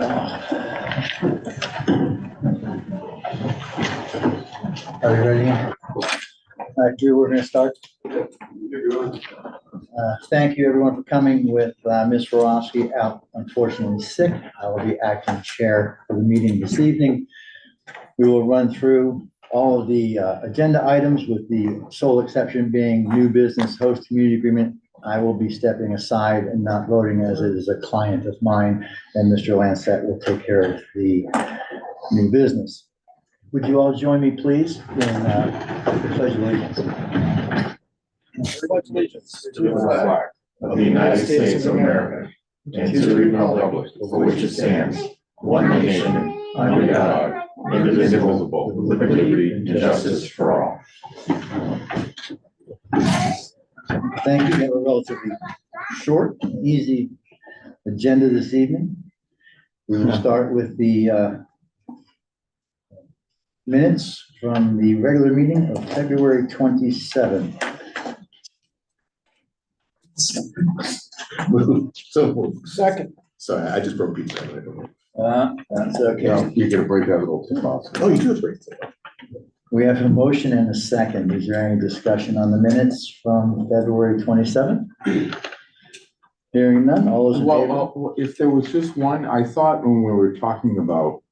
Are you ready? All right, Drew, we're going to start. Thank you, everyone, for coming with Ms. Rorowski out, unfortunately sick. I will be acting chair for the meeting this evening. We will run through all of the agenda items with the sole exception being new business host community agreement. I will be stepping aside and not voting as it is a client of mine, and Mr. Lancet will take care of the new business. Would you all join me, please, in the pledge of allegiance? Pledge allegiance to the flag of the United States of America and to the republic for which it stands, one nation, under God, indivisible, with liberty and justice for all. Thank you. We have a relatively short, easy agenda this evening. We will start with the minutes from the regular meeting of February 27th. So Second. sorry, I just broke pizza. That's okay. No, you get to break that little tip off. Oh, you do break it. We have a motion and a second. Is there any discussion on the minutes from February 27th? Hearing none, all those in favor? Well, if there was just one, I thought when we were talking about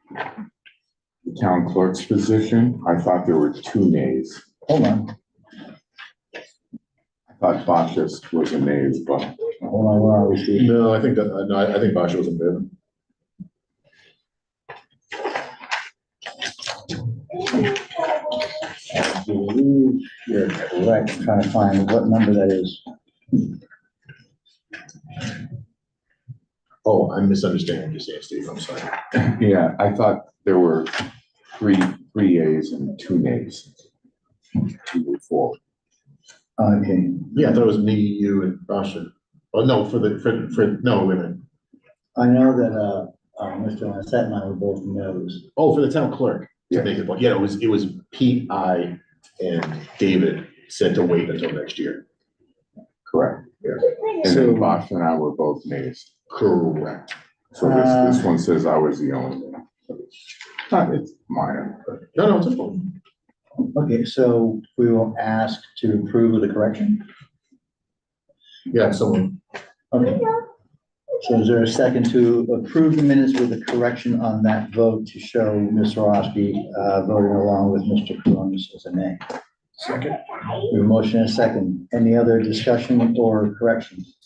the town clerk's position, I thought there were 2 nays. Hold on, I thought Bacchus was a nay, but hold on, where are we, Steve? No, I think that, no, I think Basha was in bed. I believe you're correct. I'm trying to find what number that is. Oh, I'm misunderstanding what you're saying, Steve. I'm sorry. yeah, I thought there were three yeas and 2 nays to move forward. Okay, Yeah, I thought it was me, you, and Basha. Oh, no, for no, wait a minute. I know that, Mr. Lancet and I were both no's. Oh, for the town clerk. Yeah. To make it, yeah, it was Pete, I, and David said to wait until next year. Correct. Yeah. And So- then Bosch and I were both nays. Correct. So this one says I was the only one. It's minor, but No, it's a phone. Okay, so we will ask to approve of the correction. Yeah, someone. Okay. So is there a second to approve the minutes with a correction on that vote to show Ms. Rorowski voting along with Mr. Coronis as a nay? Second. We have a motion and a second. Any other discussion or corrections?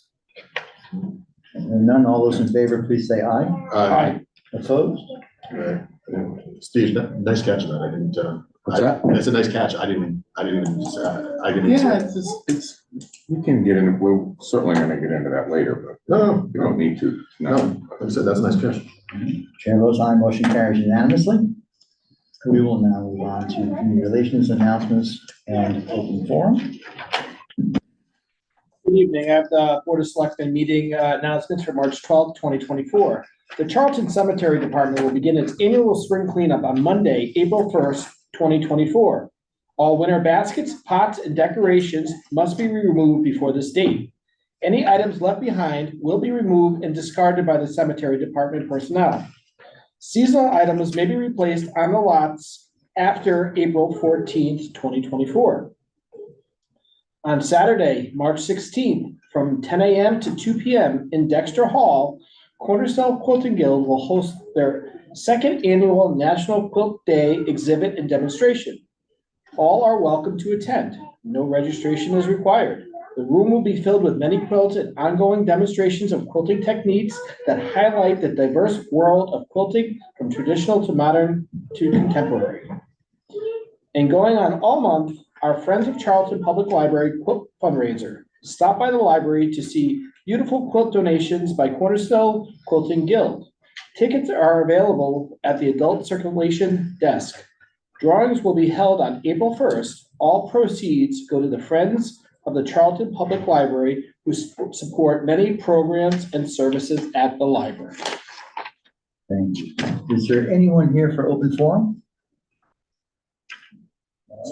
And none, all those in favor, please say aye. Opposed? Steve, nice catch on that. I didn't, What's that? That's a nice catch. I didn't Yeah, it's, we can get in, we're certainly gonna get into that later, but No, we don't need to. no, like I said, that's a nice catch. Chair votes aye, motion carries unanimously. We will now move on to community relations announcements and open forum. Good evening. I have the Board of Selectmen meeting announcements for March 12th, 2024. The Charlton Cemetery Department will begin its annual spring cleanup on Monday, April 1st, 2024. All winter baskets, pots, and decorations must be removed before this date. Any items left behind will be removed and discarded by the cemetery department personnel. Seasonal items may be replaced on the lots after April 14th, 2024. On Saturday, March 16th, from 10 a.m. to 2 p.m. in Dexter Hall, Cornerstone Quilting Guild will host their 2nd annual National Quilt Day exhibit and demonstration. All are welcome to attend. No registration is required. The room will be filled with many quilts and ongoing demonstrations of quilting techniques that highlight the diverse world of quilting from traditional to modern to contemporary. And going on all month, our Friends of Charlton Public Library quilt fundraiser. Stop by the library to see beautiful quilt donations by Cornerstone Quilting Guild. Tickets are available at the adult circulation desk. Drawings will be held on April 1st. All proceeds go to the Friends of the Charlton Public Library, who support many programs and services at the library. Thank you. Is there anyone here for open forum?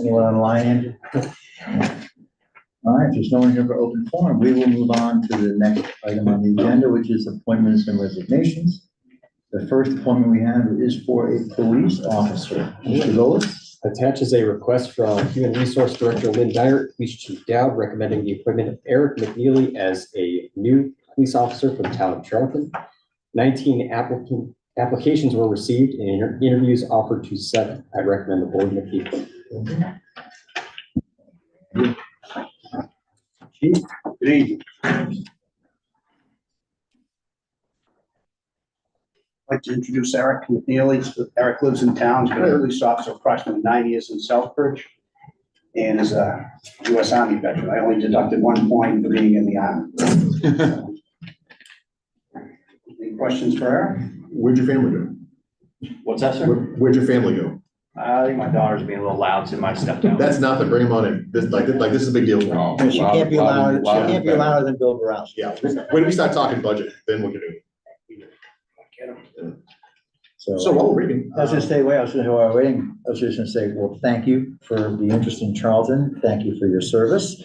Anyone online? All right, there's no one here for open forum. We will move on to the next item on the agenda, which is appointments and resignations. The first appointment we have is for a police officer. Mr. Golis? Attaches a request from Human Resource Director Lynn Dyer, Police Chief Dowd, recommending the appointment of Eric McNeely as a new police officer for the town of Charlton. 19 applications were received and interviews offered to 7. I recommend the board McNeely. Chief? Good evening. I'd like to introduce Eric McNeely. Eric lives in town, he's been a police officer approximately 9 years in Southbridge, and is a US Army veteran. I only deducted 1 point for being in the Army. Any questions for Eric? Where'd your family go? What's that, sir? Where'd your family go? I think my daughter's being a little loud, so might step down. That's not to bring them on in. This is a big deal. Oh, She can't be louder, she can't be louder than Bill Borowski. Yeah, when we start talking budget, then we can do it. So while we're waiting. I was just say, wait, I was just, while we're waiting, I was just gonna say, well, thank you for the interest in Charlton. Thank you for your service,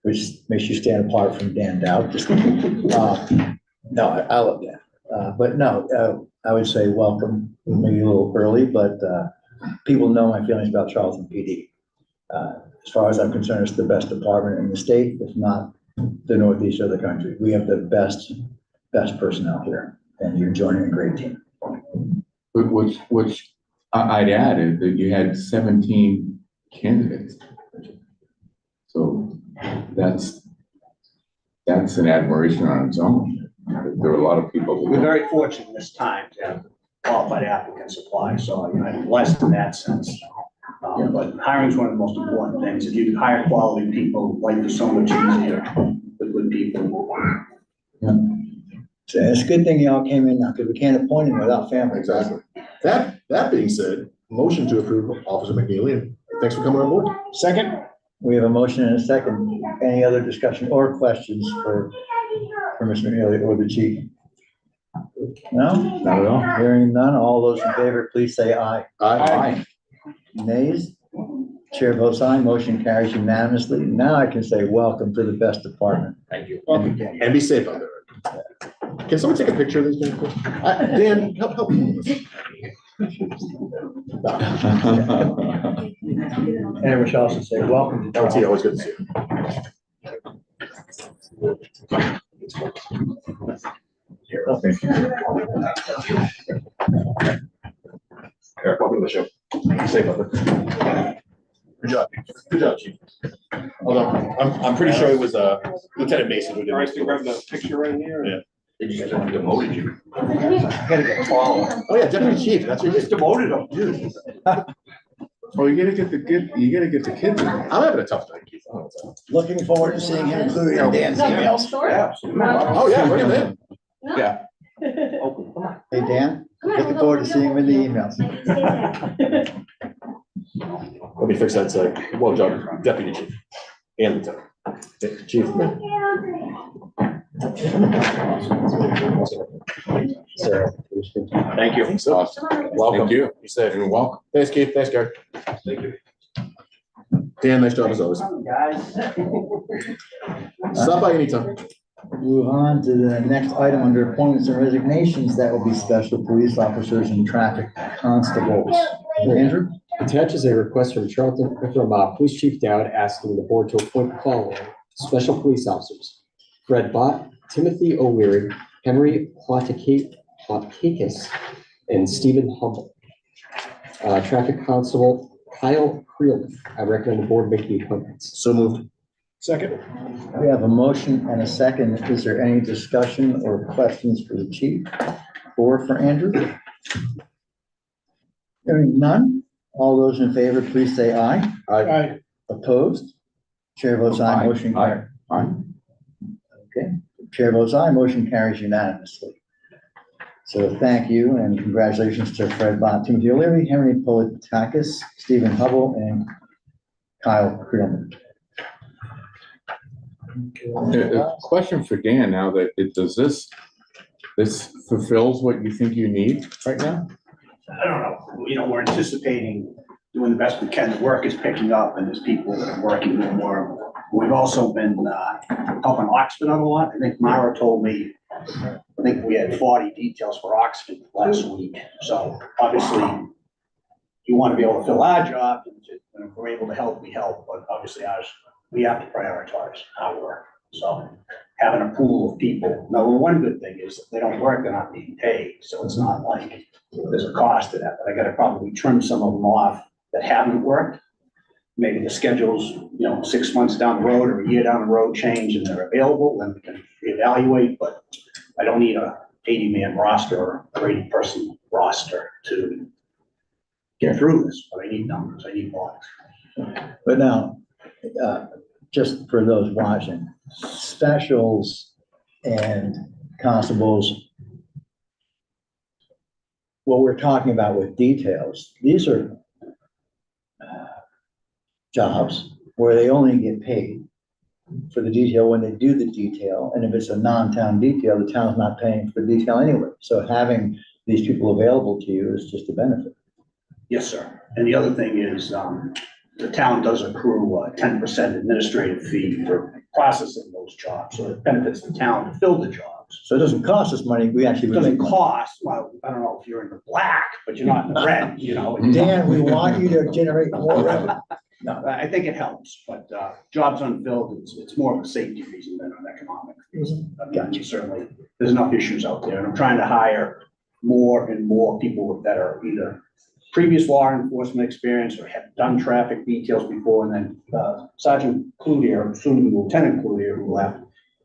which makes you stand apart from Dan Dowd. No, I love that. But no, I would say welcome, maybe a little early, but people know my feelings about Charlton PD. As far as I'm concerned, it's the best department in the state, if not the northeast of the country. We have the best personnel here, and you're joining a great team. Which I'd add is that you had 17 candidates. So that's an admiration on its own. There are a lot of people. We're very fortunate this time to have qualified applicants apply, so I'm blessed in that sense. But hiring is one of the most important things. If you hire quality people, life is so much easier with good people. So it's a good thing y'all came in now, because we can't appoint him without family. Exactly. That being said, motion to approve Officer McNeely, and thanks for coming on board. Second? We have a motion and a second. Any other discussion or questions for Mr. McNeely or the chief? No? Not at all. Hearing none, all those in favor, please say aye. Aye. Nays? Chair votes aye, motion carries unanimously. Now I can say welcome to the best department. Thank you. And be safe out there. Can someone take a picture of this? Dan, help me with this. And I wish also say welcome to Oh, it's Charlton. always good to see you. Eric, welcome to the show. Be safe out there. Good job. Good job, Chief. Although, I'm pretty sure it was Lieutenant Mason who did. Nice to grab the picture right here. Yeah. They just demoted you. Gotta get followed. Oh, yeah, Deputy Chief, that's what you just demoted him. Oh, you gotta get the kids. I'm having a tough time, Keith. Looking forward to seeing him included in Dan's emails. Oh, yeah, bring him in. Yeah. Hey, Dan, looking forward to seeing him in the emails. Let me fix that, say, well done, Deputy Chief and Lieutenant. Chief. Sir. Thank you. Awesome. Welcome. Thank you. Be safe. And welcome. Thanks, Keith. Thanks, Gary. Thank you. Dan, nice job as always. Guys. Stop by anytime. Move on to the next item under appointments and resignations. That will be special police officers and traffic constables. Andrew? Attaches a request from Police Chief Dowd, asking the board to appoint the following special police officers: Fred Bott, Timothy O'Leary, Henry Plotakakis, and Stephen Humble. Traffic Constable Kyle Creelman. I recommend the board make the appointments. So moved. Second? We have a motion and a second. Is there any discussion or questions for the chief or for Andrew? Hearing none. All those in favor, please say aye. Aye. Opposed? Chair votes aye, motion carries. Aye. Okay, chair votes aye, motion carries unanimously. So thank you and congratulations to Fred Bott, Timothy O'Leary, Henry Politakis, Stephen Hubble, and Kyle Creelman. A question for Dan now that does this fulfills what you think you need right now? I don't know, we're anticipating doing the best we can. The work is picking up and there's people that are working more. We've also been helping Oxford out a lot. I think Mara told me I think we had 40 details for Oxford last week, so obviously you want to be able to fill our job, and if we're able to help, we help, but obviously ours, we have to prioritize our work. So having a pool of people, now, one good thing is if they don't work, they're not being paid, so it's not like there's a cost to that, but I gotta probably trim some of them off that haven't worked. Maybe the schedules, 6 months down the road or a year down the road change and they're available, then we can reevaluate, but I don't need a 80-man roster or 80-person roster to get through this, but I need numbers, I need bodies. But now, just for those watching, specials and constables, what we're talking about with details, these are jobs where they only get paid for the detail when they do the detail. And if it's a non-town detail, the town's not paying for the detail anyway. So having these people available to you is just a benefit. Yes, sir. And the other thing is, the town does accrue a 10% administrative fee for processing those jobs, so it benefits the town to fill the jobs. So it doesn't cost us money, we actually. It doesn't cost, well, I don't know if you're in the black, but you're not in the red, Dan, we want you to generate more revenue. No, I think it helps, but jobs unfilled, it's more of a safety reason than an economic reason. I mean, Gotcha. certainly, there's enough issues out there, and I'm trying to hire more and more people that are either previous law enforcement experience or have done traffic details before, and then Sergeant Cloutier, soon to be Lieutenant Cloutier, who left,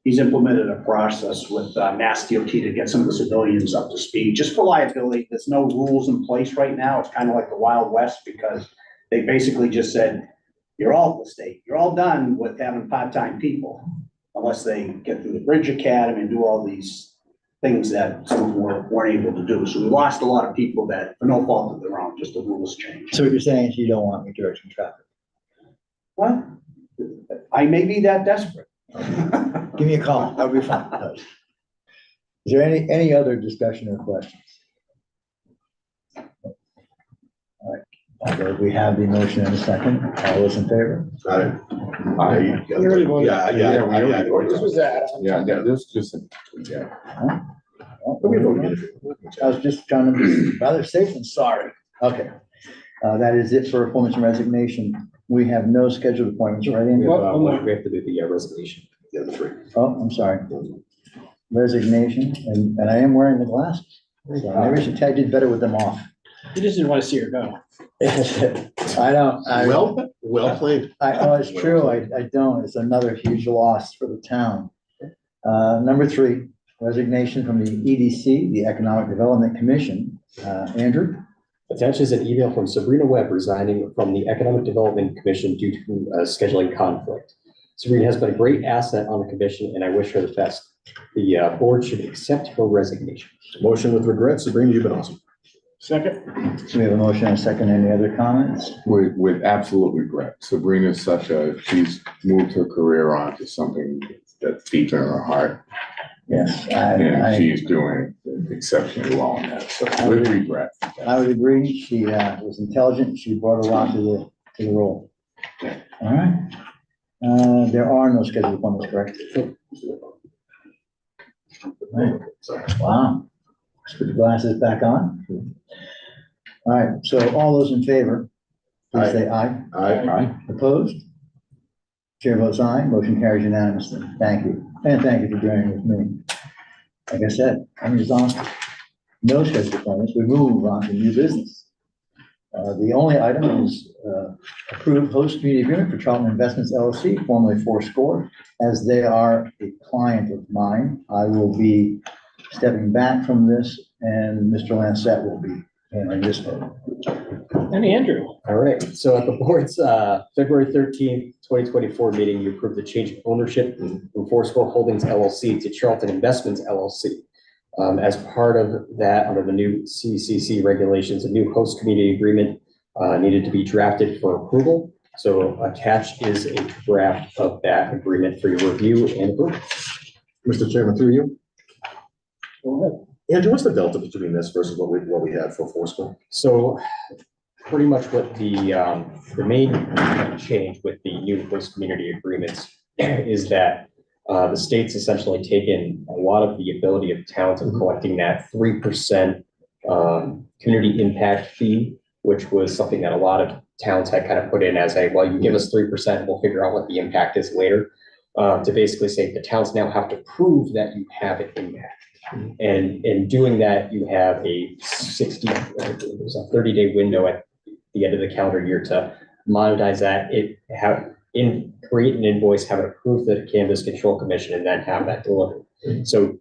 he's implemented a process with Mass DOT to get some of the civilians up to speed, just for liability. There's no rules in place right now. It's kind of like the Wild West, because they basically just said, you're all the state, you're all done with having part-time people, unless they get through the Bridge Academy and do all these things that some of them weren't able to do. So we lost a lot of people that, for no fault of their own, just the rules changed. So what you're saying is you don't want me directing traffic? Well, I may be that desperate. Give me a call, that'll be fine. Is there any other discussion or questions? All right, although we have the motion in a second, all those in favor? Yeah. This was that. Yeah, this just, yeah. I was just trying to be rather safe than sorry. Okay, that is it for appointments and resignation. We have no scheduled appointments, right, Andy? We have to do the resignation. Yeah, the three. Oh, I'm sorry. Resignation, and I am wearing the glasses. So maybe I did better with them off. You just didn't want to see her go. I don't, Well played. oh, it's true, I don't. It's another huge loss for the town. Number 3, resignation from the EDC, the Economic Development Commission. Andrew? Attached is an email from Sabrina Webb resigning from the Economic Development Commission due to a scheduling conflict. Sabrina has been a great asset on the commission, and I wish her the best. The board should accept her resignation. Motion with regret. Sabrina, you've been awesome. Second. So we have a motion and a second. Any other comments? With absolute regret. Sabrina's she's moved her career on to something that's deep in her heart. Yes, And she's doing exceptionally well in that, so with regret. I would agree. She was intelligent. She brought a lot to the role. All right. There are no scheduled appointments, correct? Right. Wow. Let's put the glasses back on. All right, so all those in favor, please say aye. Aye. Opposed? Chair votes aye. Motion carries unanimously. Thank you. And thank you for joining with me. Like I said, I'm exhausted. No scheduled appointments. We move on to new business. The only item is approved host community agreement for Charlton Investments LLC, formerly Fourscore. As they are a client of mine, I will be stepping back from this, and Mr. Lancet will be handling this vote. And Andrew. All right, so at the board's February 13th, 2024 meeting, you approved the change of ownership from Fourscore Holdings LLC to Charlton Investments LLC. As part of that, under the new CCC regulations, a new host community agreement needed to be drafted for approval. So attached is a draft of that agreement for your review and approval. Mr. Chairman, through you. Go ahead. Andrew, what's the delta between this versus what we had for Fourscore? So pretty much what the main change with the new host community agreements is that The state's essentially taken a lot of the ability of towns of collecting that 3% community impact fee, which was something that a lot of towns had kind of put in as a, well, you give us 3%, we'll figure out what the impact is later. To basically say the towns now have to prove that you have an impact. And in doing that, you have a 30-day window at the end of the calendar year to monetize that, create an invoice, have it approved the Cannabis Control Commission, and then have that delivered. So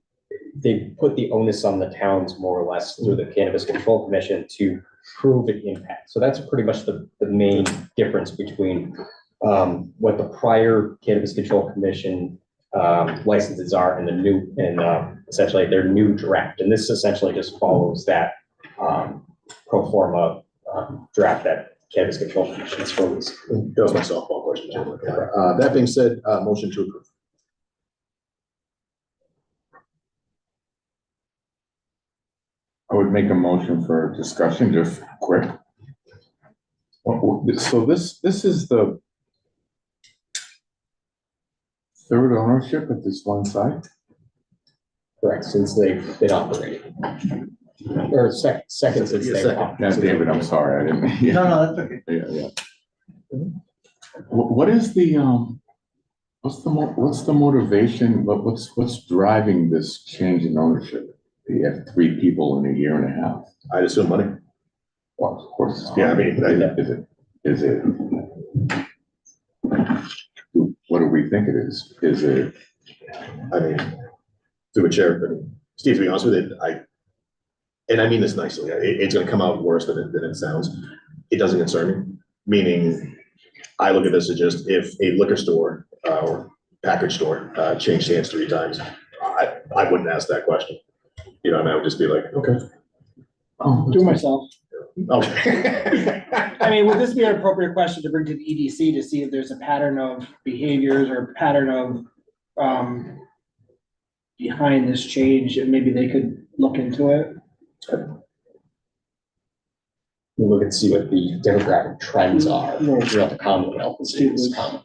they put the onus on the towns more or less through the Cannabis Control Commission to prove an impact. So that's pretty much the main difference between what the prior Cannabis Control Commission licenses are and the new, and essentially their new draft. And this essentially just follows that pro forma draft that Cannabis Control Commission has released. That was my softball question. That being said, motion to approve. I would make a motion for discussion, just quick. So this is the third ownership at this one site? Correct, since they've been operating. Or second since they've operated. Yeah, David, I'm sorry, I didn't. Yeah, No, that's okay. yeah. What is the, what's the motivation, what's driving this change in ownership? You have 3 people in a year and a half. I'd assume money. Well, of course. It's Yeah, I mean, is it? What do we think it is? Is it? I mean, through a chair, but Steve, to be honest with you, and I mean this nicely, it's gonna come out worse than it sounds. It doesn't concern me, meaning I look at this as just if a liquor store or package store changed hands 3 times, I wouldn't ask that question. You know, and I would just be like, okay. Do myself. Okay. I mean, would this be an appropriate question to bring to the EDC to see if there's a pattern of behaviors or pattern of behind this change, and maybe they could look into it? We look and see what the demographic trends are throughout the Commonwealth and see this common.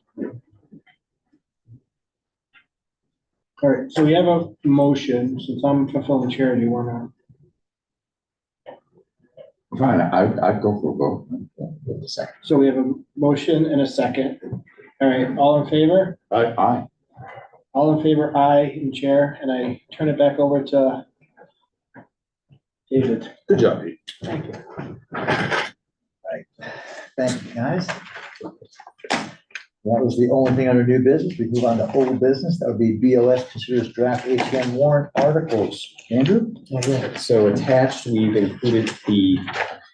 All right, so we have a motion, since I'm fulfilling chair, do you wanna? Fine, I'd go for a vote. With the second. So we have a motion and a second. All right, all in favor? Aye. All in favor, aye, in chair, and I turn it back over to David. Good job, Pete. Thank you. Thank you, guys. That was the only thing under new business. We move on to old business. That would be BOS considers draft ATM warrant articles. Andrew? All right, so attached, we've included the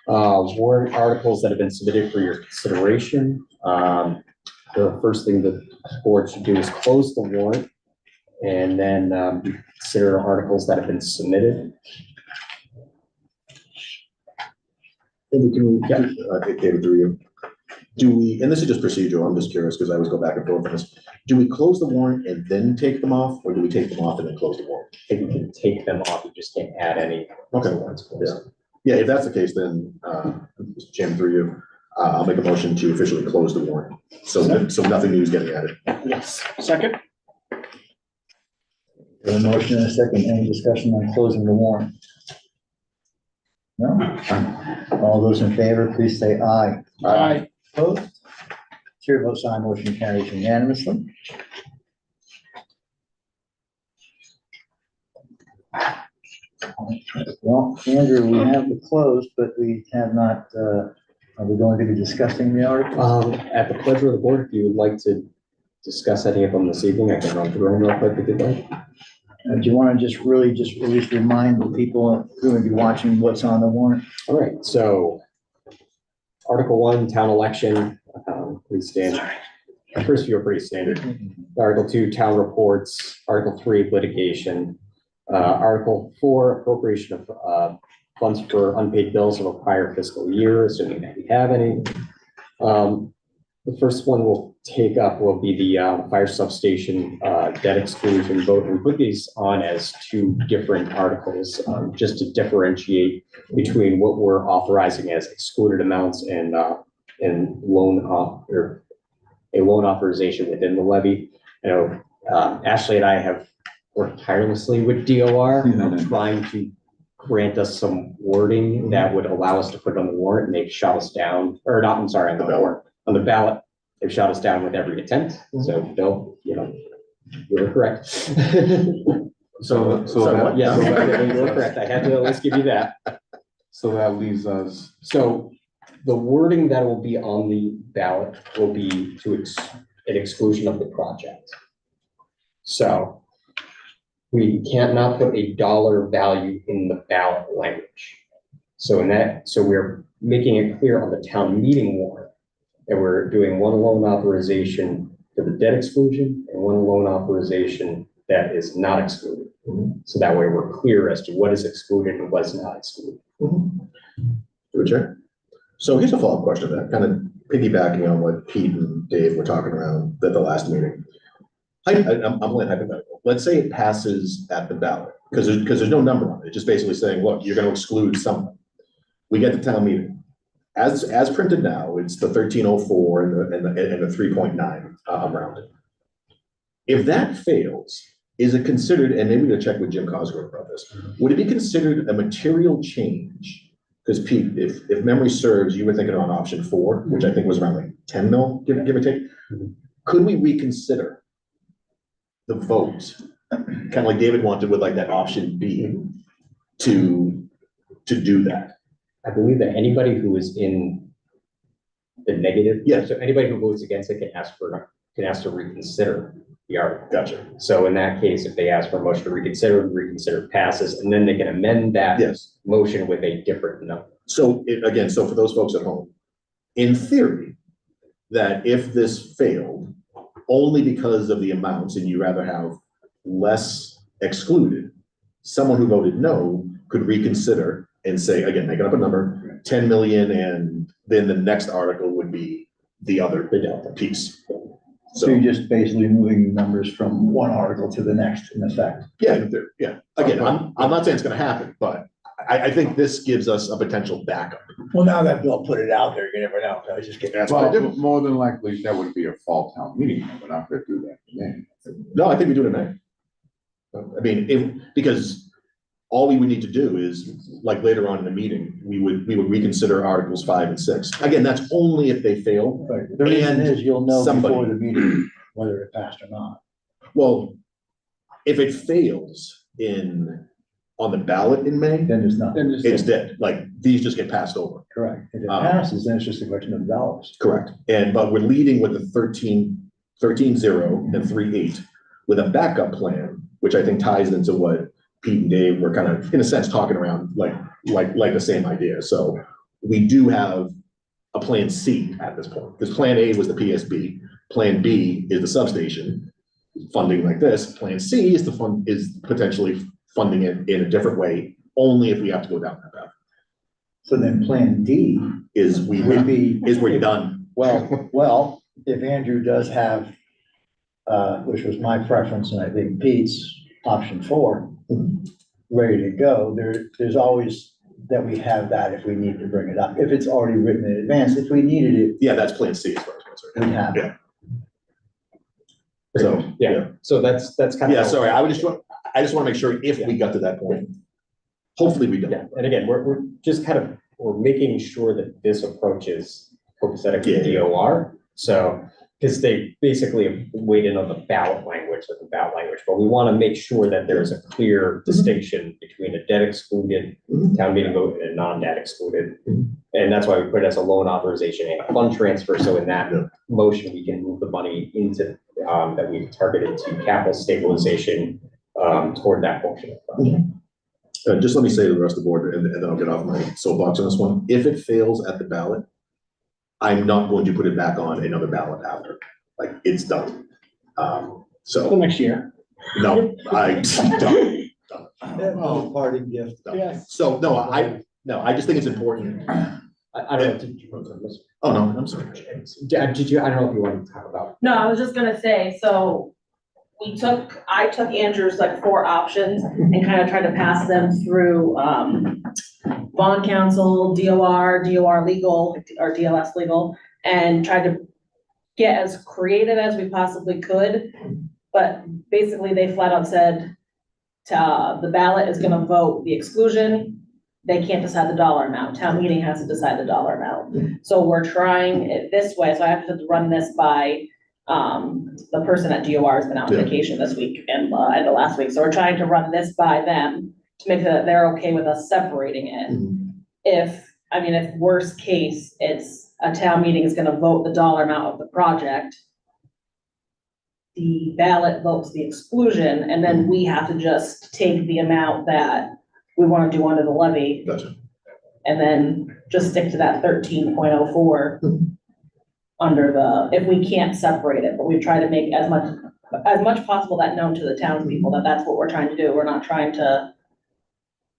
warrant articles that have been submitted for your consideration. The first thing the board should do is close the warrant and then consider articles that have been submitted. Can we, David, through you, do we, and this is just procedural, I'm just curious, because I always go back and forth on this. Do we close the warrant and then take them off, or do we take them off and then close the warrant? I think we can take them off, you just can't add any. Okay. Yeah, if that's the case, then, Mr. Chairman, through you, I'll make a motion to officially close the warrant. So nothing new is getting added. Yes, second? We have a motion and a second. Any discussion on closing the warrant? No? All those in favor, please say aye. Aye. Opposed? Chair votes aye, motion carries unanimously. Well, Andrew, we have it closed, but we have not, are we going to be discussing the article? At the pleasure of the board, if you would like to discuss any of them this evening, I can run through them real quick if you'd like. Do you want to just really just at least remind the people who will be watching what's on the warrant? All right, so Article 1, town election, pretty standard. The first few are pretty standard. Article 2, town reports. Article 3, litigation. Article 4, appropriation of funds for unpaid bills of a prior fiscal year, assuming that we have any. The first one we'll take up will be the fire substation debt exclusion vote. We put these on as 2 different articles, just to differentiate between what we're authorizing as excluded amounts and loan authorization within the levy. You know, Ashley and I have worked tirelessly with DOR, trying to grant us some wording that would allow us to put it on the warrant, and they've shot us down, or not, I'm sorry, on the warrant, on the ballot. They've shot us down with every attempt, so Bill, you were correct. So Sorry, that, what? Yeah, you were correct, I had to at least give you that. so that leaves us, So the wording that will be on the ballot will be to an exclusion of the project. So we can't not put a dollar value in the ballot language. So we're making it clear on the town meeting warrant that we're doing one loan authorization for the debt exclusion and one loan authorization that is not excluded. So that way we're clear as to what is excluded and what is not excluded. Through the chair. So here's a follow-up question to that, kind of piggybacking on what Pete and Dave were talking around at the last meeting. I'm only hypothetical. Let's say it passes at the ballot, because there's no number on it. It's just basically saying, look, you're going to exclude something. We get to town meeting. As printed now, it's the 1304 and the 3.9 around it. If that fails, is it considered, and maybe we'll check with Jim Cosgrove about this, would it be considered a material change? Because Pete, if memory serves, you were thinking on option 4, which I think was around like 10 mil, give or take. Could we reconsider the vote, kind of like David wanted with like that option B, to do that? I believe that anybody who is in the negative. Yeah. So anybody who votes against it can ask to reconsider the article. Gotcha. So in that case, if they ask for a motion to reconsider passes, and then they can amend that Yes. motion with a different number. So again, so for those folks at home, in theory, that if this failed, only because of the amounts and you rather have less excluded, someone who voted no could reconsider and say, again, make it up a number, 10 million, and then the next article would be the other piece. So you're just basically moving numbers from one article to the next in effect. Yeah, in theory, yeah. Again, I'm not saying it's gonna happen, but I think this gives us a potential backup. Well, now that Bill put it out there, you never know. I was just kidding. That's what I well, do. more than likely, that would be a fall town meeting, we're not gonna do that today. No, I think we do it tonight. I mean, because all we would need to do is, like later on in the meeting, we would reconsider Articles 5 and 6. Again, that's only if they fail. Right. The reason And is you'll know somebody- before the meeting whether it passed or not. Well, if it fails on the ballot in May, Then there's nothing. it's dead. Like, these just get passed over. Correct. If it passes, then it's just a question of dollars. Correct. But we're leading with the 13-0 and 3-8 with a backup plan, which I think ties into what Pete and Dave were kind of, in a sense, talking around like the same idea. So we do have a plan C at this point, because plan A was the PSB, plan B is the substation funding like this, plan C is potentially funding it in a different way, only if we have to go down that path. So then plan D would be, We're done. well, if Andrew does have, which was my preference, and I think Pete's, option 4, ready to go, there's always that we have that if we need to bring it up. If it's already written in advance, if we needed it, Yeah, that's plan C as far as I'm concerned. we have it. Yeah. So, Yeah, so that's kind of. Yeah, sorry, I just want to make sure if we got to that point, hopefully we Yeah, don't. and again, we're just we're making sure that this approach is copacetic with Yeah. DOR. So, because they basically weighed in on the ballot language, but we want to make sure that there's a clear distinction between a debt excluded town meeting vote and a non-debt excluded. And that's why we put it as a loan authorization and a fund transfer. So in that motion, we can move the money into, that we've targeted to capital stabilization, toward that portion of the project. Just let me say to the rest of the board, and then I'll get off my soapbox on this one. If it fails at the ballot, I'm not going to put it back on another ballot after. Like, it's done. Till So, next year. no, done. Oh, parting gift. Done. Yes. So, no, I just think it's important. I don't know, did you, Oh, no, I'm sorry. did you, I don't know if you wanted to talk about. No, I was just gonna say, so I took Andrew's like 4 options and kind of tried to pass them through, bond counsel, DOR legal, or DLS legal, and tried to get as creative as we possibly could. But basically, they flat out said, the ballot is gonna vote the exclusion. They can't decide the dollar amount. Town meeting has to decide the dollar amount. So we're trying it this way. So I have to run this by, the person at DOR has been out on Yeah. vacation this week and the last week. So we're trying to run this by them to make sure that they're okay with us separating it. Mhm. If worst case, it's a town meeting is gonna vote the dollar amount of the project. The ballot votes the exclusion, and then we have to just take the amount that we wanna do under the levy, Gotcha. and then just stick to that 13.04 under if we can't separate it, but we try to make as much possible that known to the townspeople, that that's what we're trying to do. We're not trying to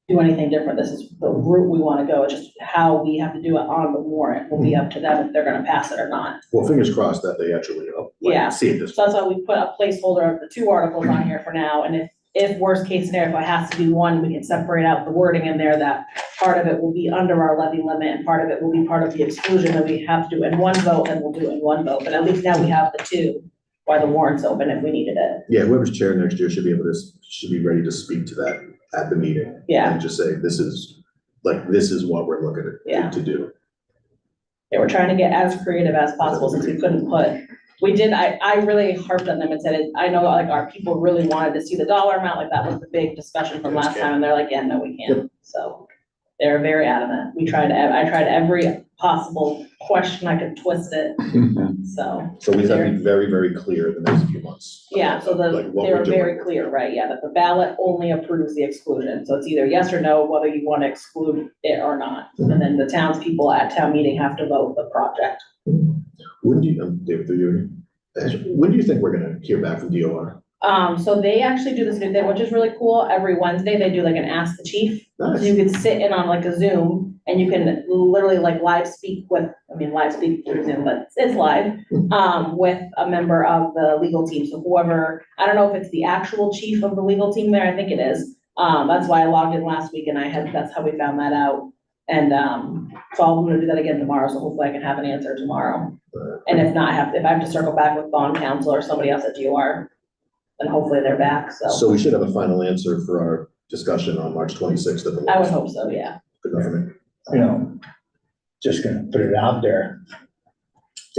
do anything different. This is the route we wanna go. It's just how we have to do it on the warrant will be up to them if they're gonna pass it or not. Well, fingers crossed that they actually, Yeah. see it this. So that's why we put a placeholder of the 2 articles on here for now, and if worst case scenario, if I have to do one, we can separate out the wording in there that part of it will be under our levy limit and part of it will be part of the exclusion that we have to do in one vote, and we'll do it in one vote, but at least now we have the 2 while the warrant's open if we needed it. Yeah, whoever's chair next year should be ready to speak to that at the meeting. Yeah. And just say, this is what we're looking Yeah. to do. Yeah, we're trying to get as creative as possible since we couldn't I really harped on them and said, I know like our people really wanted to see the dollar amount, like that was the big discussion from last time, and they're like, yeah, no, we can't. So they're very adamant. I tried every possible question I could twist it, so. So we have to be very, very clear in the next few months. Yeah, so Like what they're we're doing. very clear, right, yeah, that the ballot only approves the exclusion, so it's either yes or no, whether you wanna exclude it or not. And then the townspeople at town meeting have to vote the project. When do you, David, when do you think we're gonna hear back from DOR? So they actually do this new thing, which is really cool. Every Wednesday, they do like an Ask the Chief. So Nice. you can sit in on like a Zoom and you can literally like live speak through Zoom, but it's live, with a member of the legal team. So whoever, I don't know if it's the actual chief of the legal team there, I think it is. That's why I logged in last week and that's how we found that out. And, so I'm gonna do that again tomorrow, so hopefully I can have an answer tomorrow. And if not, if I have to circle back with bond counsel or somebody else at DOR, then hopefully they're back, so. So we should have a final answer for our discussion on March 26th at the. I would hope so, yeah. Good enough for me. Just gonna put it out there.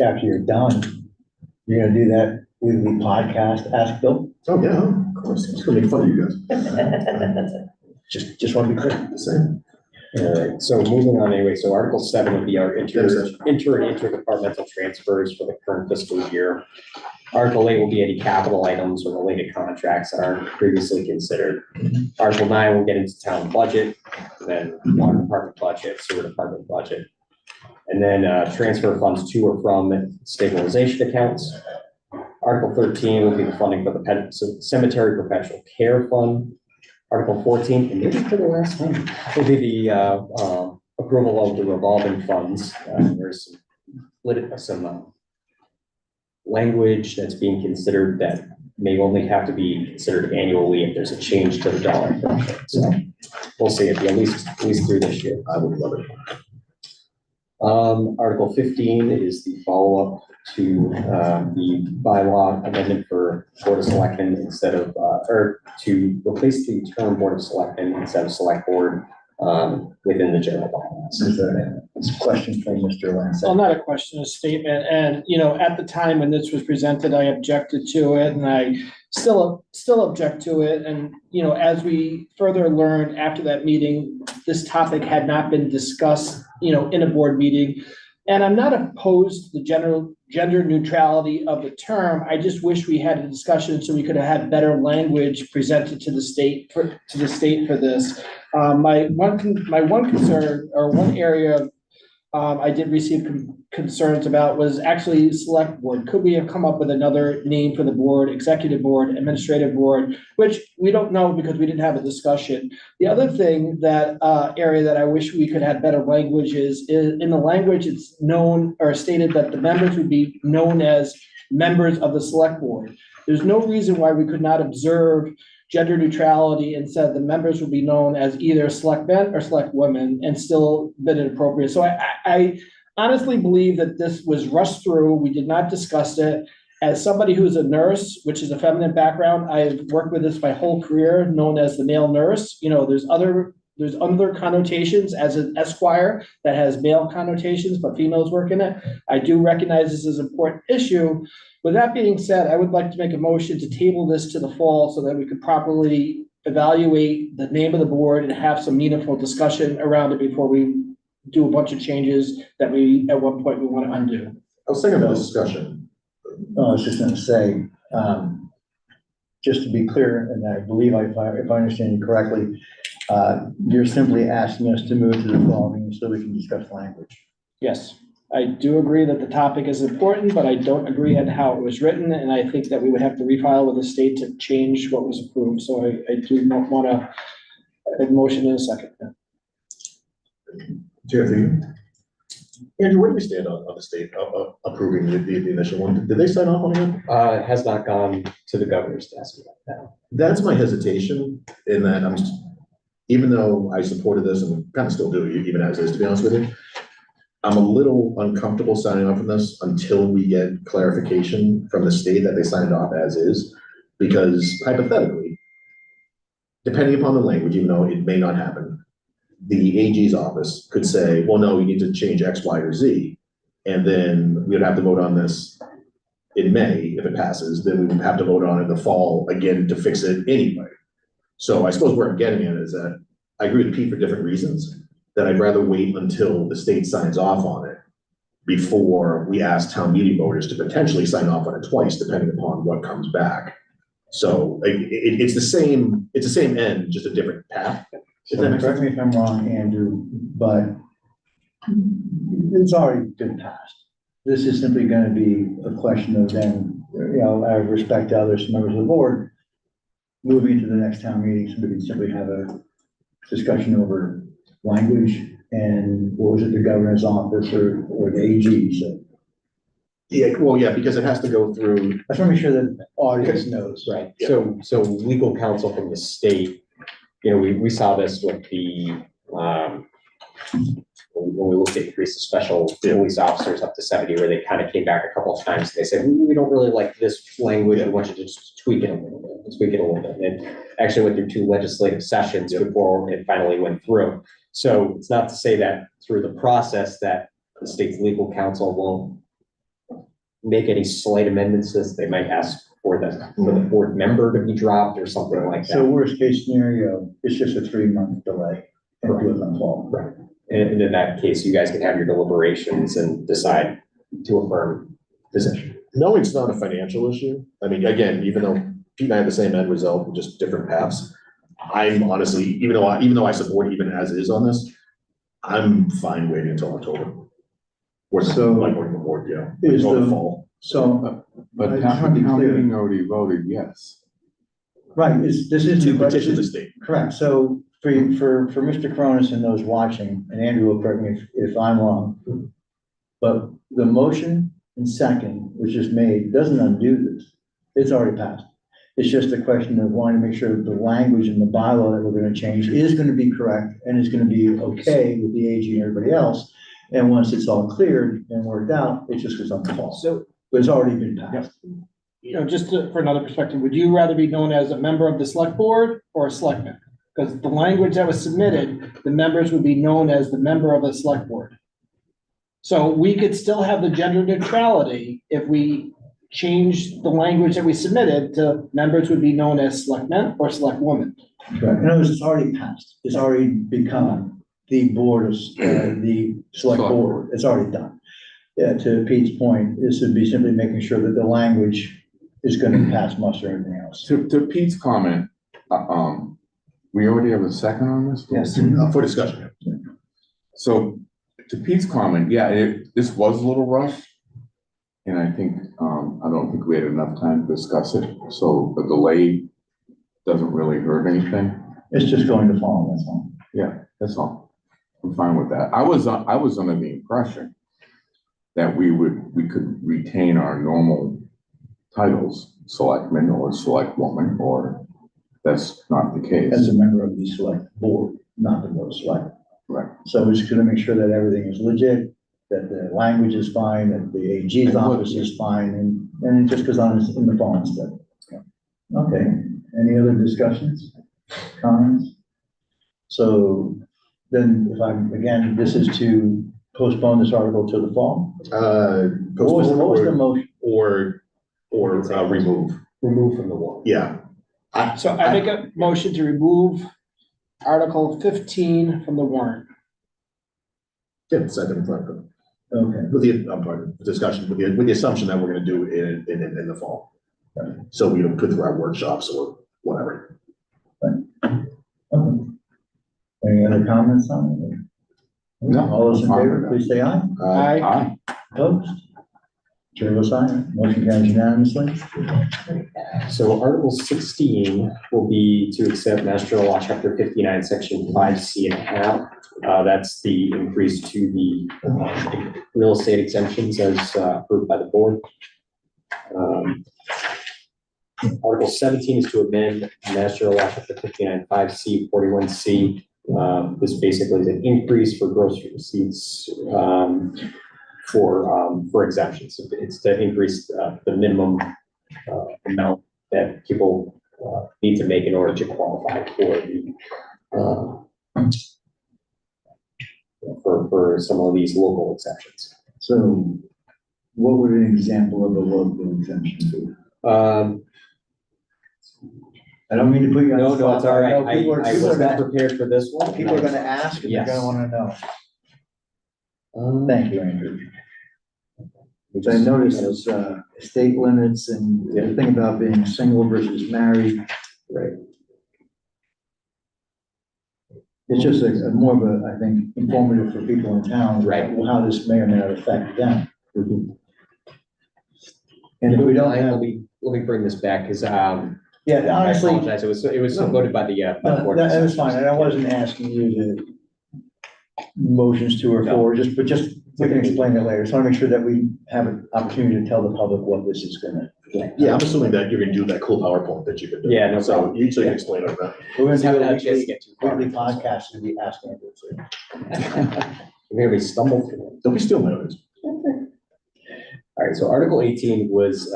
After you're done, you're gonna do that weekly podcast, Ask Bill? Oh, yeah, of course. It's gonna make fun of you guys. Just wanna be clear. Same. All right, so moving on anyway, so Article 7 would be our inter and interdepartmental transfers for the current fiscal year. Article 8 will be any capital items or related contracts that aren't previously considered. Article 9 will get into town budget, then water department budget, sewer department budget. And then transfer funds to or from stabilization accounts. Article 13 will be the funding for the cemetery perpetual care fund. Article 14, and maybe for the last time, will be the approval of the revolving funds. There's some language that's being considered that may only have to be considered annually if there's a change to the dollar threshold. So we'll see at least through this year. I would love it. Article 15 is the follow-up to the bylaw amendment for Board of Selectmen instead of, or to replace the term Board of Selectmen instead of Select Board within the general bylaws. It's a question from Mr. Well, Lansing. not a question, a statement. And, at the time when this was presented, I objected to it and I still object to it. And, as we further learn after that meeting, this topic had not been discussed, in a board meeting. And I'm not opposed to the gender neutrality of the term. I just wish we had a discussion so we could have had better language presented to the state for this. My one concern, or one area I did receive concerns about was actually select board. Could we have come up with another name for the board, executive board, administrative board, which we don't know because we didn't have a discussion. The other thing area that I wish we could have better language is in the language, it's known or stated that the members would be known as members of the select board. There's no reason why we could not observe gender neutrality and said the members would be known as either select men or select women and still been appropriate. So I honestly believe that this was rushed through. We did not discuss it. As somebody who's a nurse, which is a feminine background, I've worked with this my whole career, known as the male nurse. You know, there's other connotations as an esquire that has male connotations, but females work in it. I do recognize this is an important issue. With that being said, I would like to make a motion to table this to the fall so that we could properly evaluate the name of the board and have some meaningful discussion around it before we do a bunch of changes that we, at one point, we want to undo. I was thinking about the discussion. I was just gonna say, just to be clear, and I believe if I understand you correctly, you're simply asking us to move to the following so we can discuss language. Yes, I do agree that the topic is important, but I don't agree on how it was written, and I think that we would have to refile with the state to change what was approved, so I do not want to, a motion in a second. Andrew, where do we stand on the state approving the initial one? Did they sign off on it? It has not gone to the governor's desk yet. No. That's my hesitation in that even though I supported this and kind of still do, even as is, to be honest with you, I'm a little uncomfortable signing off on this until we get clarification from the state that they signed off as is, because hypothetically, depending upon the language, even though it may not happen, the AG's office could say, well, no, you need to change X, Y, or Z. And then we'd have to vote on this in May. If it passes, then we would have to vote on it in the fall again to fix it anyway. So I suppose where I'm getting at is that I agree with Pete for different reasons, that I'd rather wait until the state signs off on it before we ask town meeting voters to potentially sign off on it twice, depending upon what comes back. So it's the same end, just a different path. So correct me if I'm wrong, Andrew, but it's already been passed. This is simply gonna be a question of then, out of respect to other members of the board, moving to the next town meeting, so we can simply have a discussion over language and what was it, the governor's office or the AG, so. Yeah, well, yeah, because it has to go through. I just wanna make sure that the audience knows. Right, Yeah. so legal counsel from the state, we saw this with the, when we looked at increase the special police officers up to 70, where they kind of came back a couple of times, they said, we don't really like this language, we want you to just tweak it a little bit, And actually went through 2 legislative sessions before it finally went through. So it's not to say that through the process that the state's legal counsel won't make any slight amendments, as they might ask for the board member to be dropped or something like that. So worst case scenario, it's just a 3-month delay and do it in the fall. Right. And in that case, you guys can have your deliberations and decide to affirm position. No, it's not a financial issue. I mean, again, even though Pete and I have the same end result, just different paths, I'm honestly, even though I support even as is on this, I'm fine waiting until October. Or So- like going to the board, yeah. Is Or the- fall. So, But I just wanna be town clear. meeting already voted yes. right, this is. To petition the state. Correct, so for Mr. Cronus and those watching, and Andrew will correct me if I'm wrong, but the motion and second, which is made, doesn't undo this. It's already passed. It's just a question of wanting to make sure that the language in the bylaw that we're gonna change is gonna be correct and is gonna be okay with the AG and everybody else. And once it's all cleared and worked out, it just goes on the fall. So, But it's already been passed. for another perspective, would you rather be known as a member of the select board or a selectman? Because the language that was submitted, the members would be known as the member of the select board. So we could still have the gender neutrality if we change the language that we submitted to members would be known as selectmen or select woman. Right. In other words, it's already passed. It's already become the board of, the select board. It's already done. Yeah, to Pete's point, this would be simply making sure that the language is gonna pass muster and everything else. To Pete's comment, we already have a second on this? Yes. For discussion. So to Pete's comment, yeah, this was a little rushed. And I think, I don't think we had enough time to discuss it. So the delay doesn't really hurt anything. It's just going to fall, that's all. Yeah, that's all. I'm fine with that. I was under the impression that we could retain our normal titles, selectman or select woman, or that's not the case. As a member of the select board, not the board of select. Right. So we're just gonna make sure that everything is legit, that the language is fine, that the AG's office is fine, and and it just goes on in the fall instead. Okay, any other discussions, comments? So then if I'm, again, this is to postpone this article to the fall? What was the motion? Or remove, Remove from the warrant. yeah. So I make a motion to remove Article 15 from the warrant. Yeah, second, third, Okay, with the, I'm part of the discussion, with the assumption that we're gonna do it in the fall. So we don't put through our workshops or whatever. okay. Any other comments on it? No, All those in I'm fine favor, with that. please say aye. Aye. Opposed? Chair votes aye. Motion carries unanimously. So Article 16 will be to accept Mass General Law, Chapter 59, Section 5C and a half. That's the increase to the real estate exemptions as approved by the board. Article 17 is to amend Mass General Law, Chapter 59, 5C, 41C. This basically is an increase for grocery receipts for exemptions. It's to increase the minimum amount that people need to make in order to qualify for the for some of these local exceptions. So what would an example of a local exemption be? I don't mean to put you on the No, spot. it's all right. I know people are- I people are was not gonna- prepared for this one. People are gonna ask and they're Yes. gonna wanna know. Um, Thank you, Andrew. which So I is- noticed those estate limits and the thing about being single versus married. Right. It's just a more of a, I think, informative for people in town. Right. How this may or may not affect them. And if we don't have, Let me bring this back, because, yeah, I honestly, apologize, it was voted by the board. that was fine, and I wasn't asking you to motions to or for, but just, we can explain it later. So I want to make sure that we have an opportunity to tell the public what this is gonna. Yeah, I'm assuming that you're gonna do that cool PowerPoint that you've been doing. Yeah, no So problem. you can explain it. We're gonna Haven't do had a a chance to weekly, get too far. weekly podcast to be asking Andrew. So. Maybe stumble through it. Don't be stealing my notes. All right, so Article 18 was,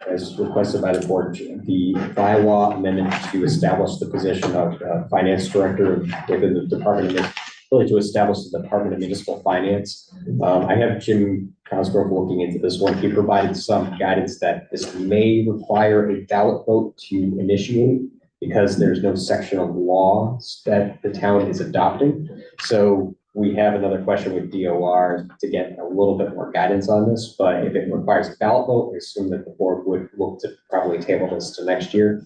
as requested by the board, the bylaw amendment to establish the position of finance director within the Department of, really to establish the Department of Municipal Finance. I have Jim Cosgrove looking into this one. He provided some guidance that this may require a ballot vote to initiate because there's no section of laws that the town is adopting. So we have another question with DOR to get a little bit more guidance on this, but if it requires a ballot vote, I assume that the board would look to probably table this to next year.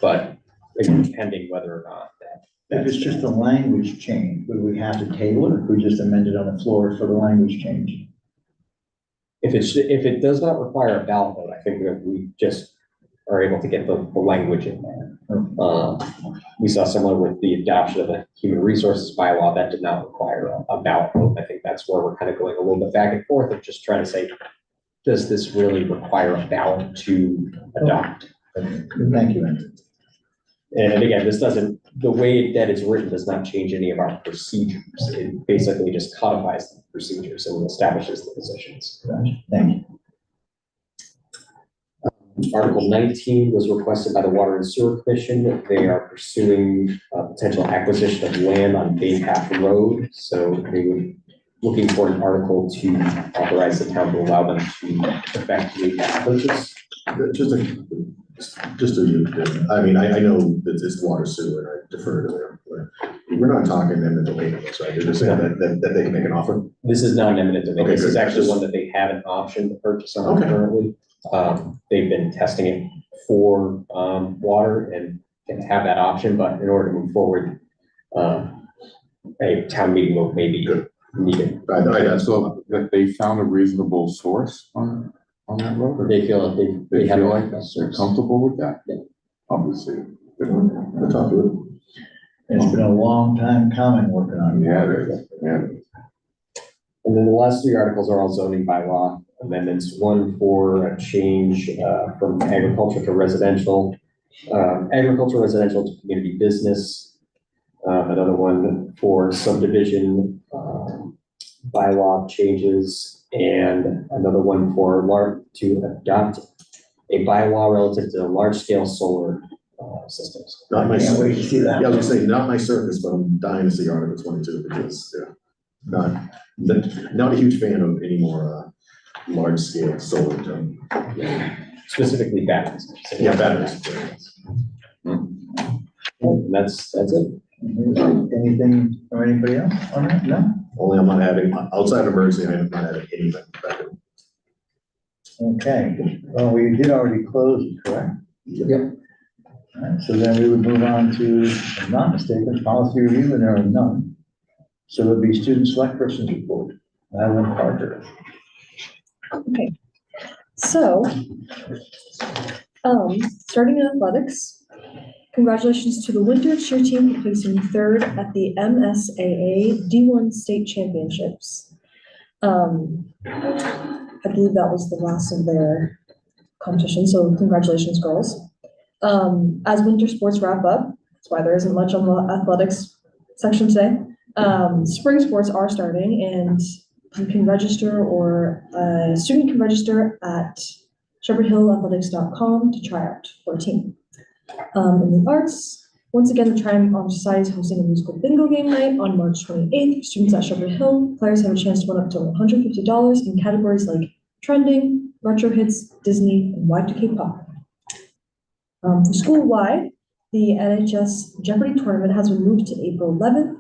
But again, pending whether or not that. If it's just a language change, would we have to table it, or could we just amend it on the floor for the language change? If it does not require a ballot vote, I think that we just are able to get the language in there. We saw similar with the adoption of the human resources bylaw that did not require a ballot vote. I think that's where we're kind of going a little bit back and forth of just trying to say, does this really require a ballot to adopt? Thank you, Andrew. And again, this doesn't, the way that it's written does not change any of our procedures. It basically just codifies the procedures and establishes the positions. Thank you. Article 19 was requested by the Water and Sewer Commission. They are pursuing potential acquisition of land on Bay Path Road. So they were looking for an article to authorize the town to allow them to effectuate that purchase. I mean, I know that it's water sewer, and I defer to them, but we're not talking eminent domain of this, right? They're just saying that they can make an offer. This is not an eminent domain. Okay, This is good. actually one that they have an option to purchase on Okay. currently. They've been testing it for water and can have that option, but in order to move forward, a town meeting vote may be Good. needed. So that they found a reasonable source on that road? Or They feel that they have. feel like they're comfortable with that? Yeah. Obviously. We'll talk to it. It's been a long time coming working on it. Yeah, it is. Yeah. And then the last three articles are all zoning bylaw amendments. One for a change from agriculture to residential, agriculture residential to community business. Another one for subdivision bylaw changes And another one to adopt a bylaw relative to large-scale solar systems. Not my, Can't wait to see that. yeah, I was gonna say, not my circus, but I'm dying to see Article 22 because, yeah, not a huge fan of any more large scale solar. Specifically batteries. Yeah, batteries. And that's it. Anything from anybody else on that? No? Only I'm not having, outside of emergency, I'm not having anything. Okay, well, we did already close, correct? Yep. All right, so then we would move on to, if I'm not mistaken, policy review, and there are none. So it would be student select persons report. Madeline Parker. Okay, so, starting in athletics, congratulations to the winter cheer team for placing third at the MSAA D1 state championships. I believe that was the last of their competition, so congratulations, girls. As winter sports wrap up, that's why there isn't much on the athletics section today. Spring sports are starting, and you can register, or a student can register at shepherdhillathletics.com to try out for a team. In the arts, once again, the Triumph Society is hosting a musical bingo game night on March 28th for students at Shepherd Hill. Players have a chance to win up to $150 in categories like trending, retro hits, Disney, and Y2K pop. For school-wide, the NHS Jeopardy tournament has been moved to April 11th.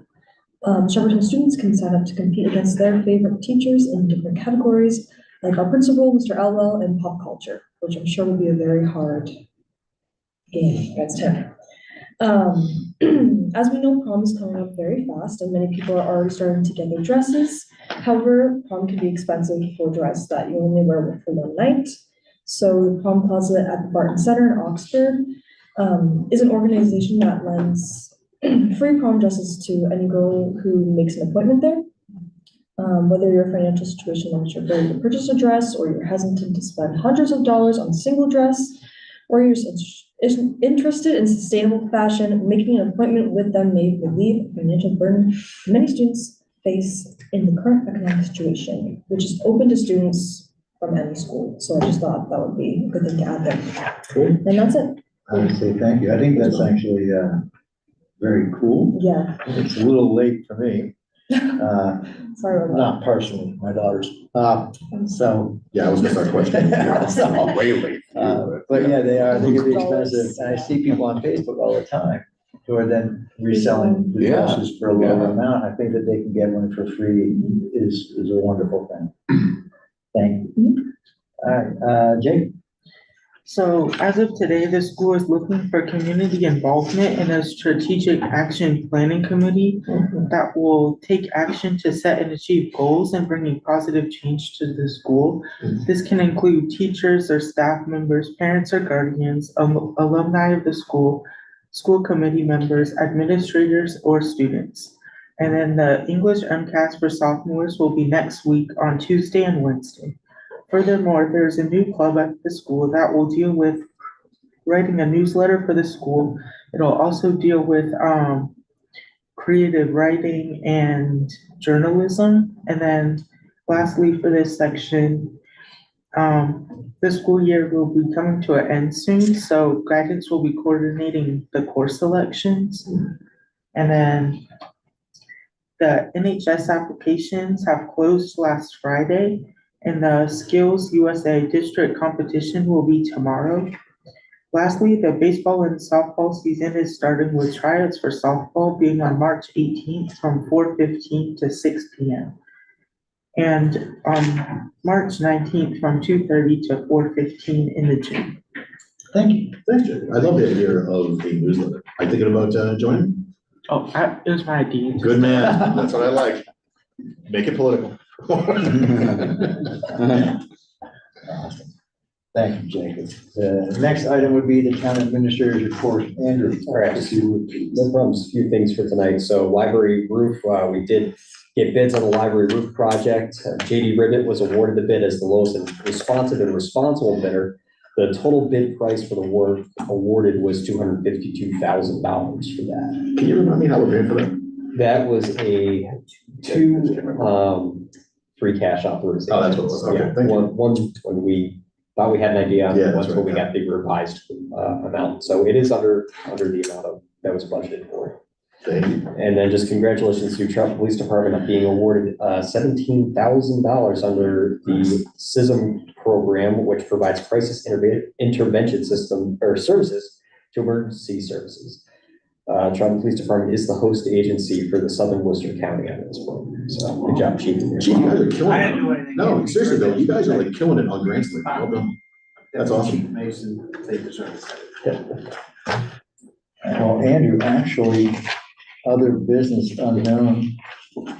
Shepherd Hill students can sign up to compete against their favorite teachers in different categories, like our principal, Mr. Elwell, and pop culture, which I'm sure will be a very hard game against him. As we know, prom is coming up very fast, and many people are already starting to get their dresses. However, prom can be expensive for a dress that you only wear for one night. So the Prom Plaza at the Barton Center in Oxford is an organization that lends free prom dresses to any girl who makes an appointment there. Whether your financial situation limits your ability to purchase a dress, or you're hesitant to spend hundreds of dollars on a single dress, or you're interested in sustainable fashion, making an appointment with them may relieve a financial burden many students face in the current economic situation, which is open to students from any school. So I just thought that would be a good thing to add there. Cool. And that's it. I would say thank you. I think that's actually very cool. Yeah. It's a little late for me. Sorry about Not personally, my daughters. So. Yeah, I was gonna start questioning. So, Way late. But yeah, they can be expensive, and I see people on Facebook all the time who are then reselling the Yeah. dresses for a lower amount. I think that they can get one for free is a wonderful thing. Thank you. All right, Jake? So as of today, the school is looking for community involvement in a strategic action planning committee that will take action to set and achieve goals and bringing positive change to the school. This can include teachers or staff members, parents or guardians, alumni of the school, school committee members, administrators, or students. And then the English MCAS for sophomores will be next week on Tuesday and Wednesday. Furthermore, there's a new club at the school that will deal with writing a newsletter for the school. It'll also deal with creative writing and journalism. And then lastly, for this section, the school year will be coming to an end soon, so guidance will be coordinating the course selections. And then the NHS applications have closed last Friday, and the Skills USA district competition will be tomorrow. Lastly, the baseball and softball season is starting with tryouts for softball being on March 18th from 4:15 to 6 p.m. And on March 19th from 2:30 to 4:15 in the gym. Thank you. Thanks, Jake. I love the idea of the newsletter. Are you thinking about joining? Oh, it was my idea. Good man. That's what I like. Make it political. Awesome. Thank you, Jacob. The next item would be the town administrator's report. Andrew. All right, no problems, a few things for tonight. So library roof, we did get bids on the library roof project. JD Ribbit was awarded the bid as the lowest and responsive and responsible bidder. The total bid price for the work awarded was $252,000 for that. Can you remind me how we're paying for that? That was a 2, free cash authorization. Oh, that's what it was. Okay, Yeah, thank you. one, when we thought we had an idea, Yeah, and that's once when we right, got the revised, amount. So it is under the amount of, that was budgeted for. Thank you. And then just congratulations to Charlton Police Department on being awarded $17,000 under the CISM program, which provides crisis intervention system or services to emergency services. Charlton Police Department is the host agency for the Southern Worcester County on this program. So good job, Chief. Chief, you guys are killing I it. didn't do anything. No, seriously though, you guys are like killing it on grants lately. Well done. That's awesome. Chief Mason, they deserve it. Well, Andrew, actually, other business unknown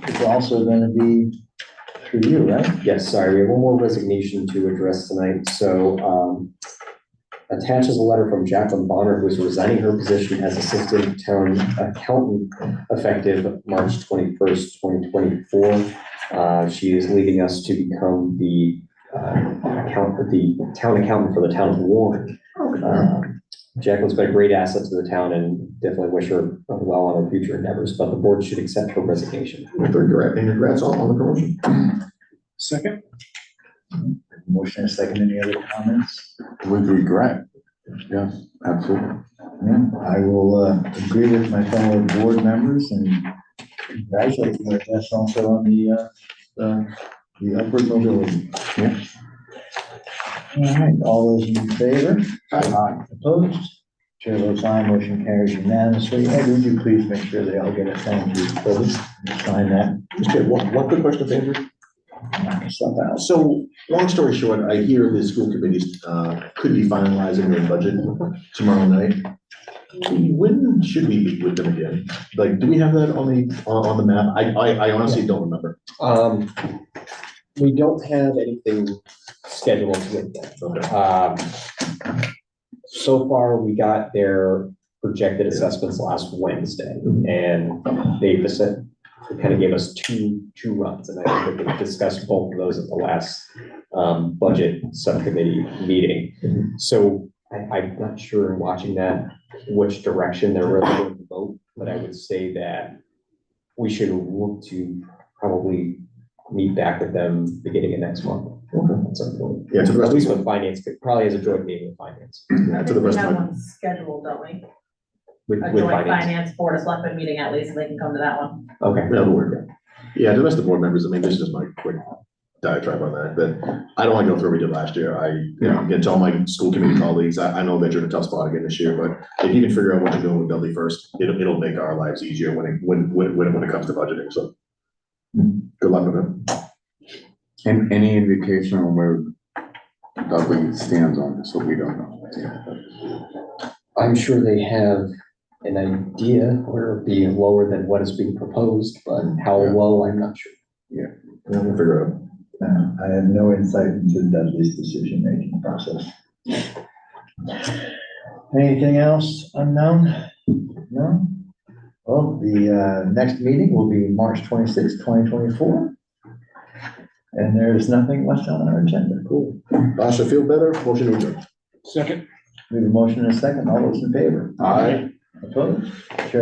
is also gonna be through you, right? Yes, sorry, we have one more resignation to address tonight. So, attaches a letter from Jacqueline Bonner, who is resigning her position as Assistant Town Accountant effective March 21st, 2024. She is leaving us to become the town accountant for the town of Warren. Jacqueline's been a great asset to the town and definitely wish her well on her future endeavors, but the board should accept her resignation. Congrats on the promotion. Second. Motion and second, any other comments? With regret. Yes, absolutely. Yeah, I will, agree with my fellow board members and congratulate you, I guess, also on the upward mobility. Yeah. All right, all those in favor? Aye. Opposed? Chair votes aye, motion carries unanimously. Ed, would you please make sure they all get a thank you, please? Sign that. Okay, one quick question, Andrew. Knock yourself out. So, long story short, I hear the school committees, could be finalizing their budget tomorrow night. When should we meet with them again? Like, do we have that on the map? I honestly don't remember. We don't have anything scheduled yet. Okay. So far, we got their projected assessments last Wednesday, and they kind of gave us two runs, and I think we discussed both of those at the last budget subcommittee meeting. So I'm not sure in watching that which direction they're really going to vote, but I would say that we should look to probably meet back with them beginning of next month. At some point. Yeah, to the rest At least of with finance, probably as a joint meeting with finance. yeah, to the We rest have of my. one scheduled, don't we? With A joint finance. finance board of selectmen meeting at least, so they can come to that one. Okay. Yeah, that'll work. Yeah, to the rest of the board members, I mean, this is just my quick diatribe on that, but I don't want to go through what we did last year. I'm gonna tell my school committee colleagues, I know that you're in a tough spot again this year, but if you can figure out what you're doing with Dudley first, it'll make our lives easier when it comes to budgeting, so. Good luck with it. And any indication on where Dudley stands on this, so we don't know. I'm sure they have an idea where it'll be lower than what is being proposed, but how low, I'm not sure. We'll figure it out. I have no insight into Dudley's decision-making process. Anything else unknown? No? Well, the next meeting will be March 26th, 2024. And there's nothing left on our agenda. Cool. Basha, feel better? Motion to adjourn. Second. We have a motion and a second. All those in favor? Aye. Opposed? Chair